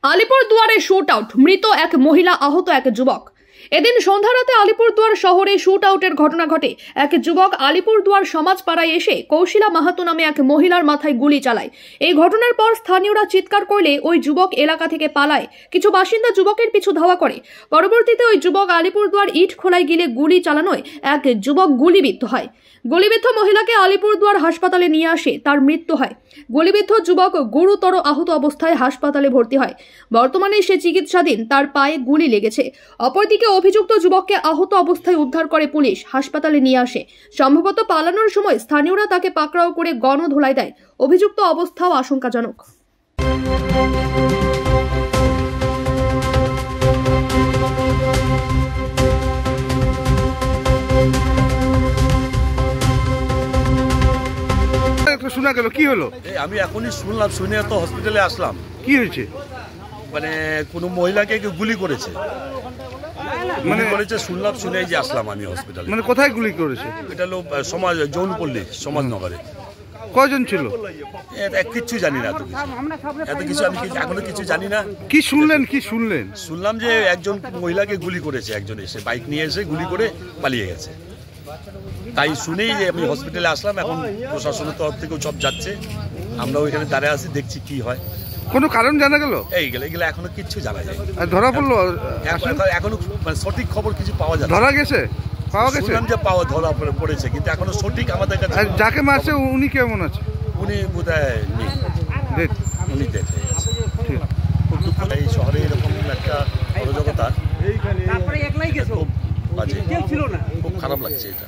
আলিপুরদুয়ারে shoot out, মৃত এক মহিলা, আহত এক যুবক। এদিন সন্ধ্যা রাতে আলিপুরদুয়ার শহরে শুট আউটের ঘটনা ঘটে। এক যুবক আলিপুরদুয়ার সমাজপাড়ায় এসে কৌশিলা মাহাতো নামে এক মহিলার মাথায় গুলি চালায়। এই ঘটনার পর স্থানীয়রা চিৎকার করলে ওই যুবক এলাকা থেকে পালায়। কিছু বাসিন্দা যুবকের পিছু ধাওয়া করে। পরবর্তীতে ওই যুবক আলিপুরদুয়ার ইট খোলায় গিলে গুলি চালানোয় এক যুবক গুলিবিদ্ধ হয়। গুলিবিদ্ধ মহিলাকে আলিপুরদুয়ার হাসপাতালে নিয়ে আসে, তার মৃত্যু হয়। গুলিবিদ্ধ যুবক গুরুতর আহত অবস্থায় হাসপাতালে ভর্তি হয়। বর্তমানে সে চিকিৎসাধীন, তার পায়ে গুলি লেগেছে। অপরদিকে অভিযুক্ত যুবককে আহত অবস্থায় উদ্ধার করে পুলিশ, হাসপাতালে নিয়ে আসে। সম্ভবত পালানোর সময় স্থানীয়রা তাকে পাকড়াও করে গণধোলাই দেয়। অভিযুক্ত অবস্থাও আশঙ্কাজনক। শোনা গেল, কি হলো? আমি এখনই শুনলাম, শুনে তো হসপিটালে আসলাম। কি হয়েছে? মানে কোনো মহিলাকে কেউ গুলি করেছে, মানে করেছে শুনলাম, শুনে যে আসলাম আমি হসপিটালে। মানে কোথায় গুলি করেছে? এটা হলো সমাজ জৌনপল্লী সমাজনগরে। কয়জন ছিল? কিচ্ছু জানি না, এত কিছু আমি এখনো কিছু জানি না। কি শুনলেন? কি শুনলেন? শুনলাম যে একজন মহিলাকে গুলি করেছে, একজন এসে বাইক নিয়ে এসে গুলি করে পালিয়ে গেছে। তাই শুনেই যে আমি হসপিটালে আসলাম। এখন প্রশাসনের তরফ থেকেও সব যাচ্ছে, আমরা ওইখানে দাঁড়িয়ে আছি, দেখছি কি হয়। কোনো কারণ জানা গেল? এইগুলো এখনো কিচ্ছু জানা যায়। ধরা পড়লো? এখনো মানে সঠিক খবর কিছু পাওয়া যায়। ধরা গেছে? পাওয়া গেছে? শুনলাম যে ধরা পড়েছে, কিন্তু এখনো সঠিক আমাদের কাছে। যাকে মারছে উনি কেমন আছে? উনি বোধহয় ডেড। উনি ডেড হয়ে গেছে। খুব দুঃখ, এই শহরে এরকম একটা অরাজকতা, খুব বাজে, খুব খারাপ লাগছে এটা।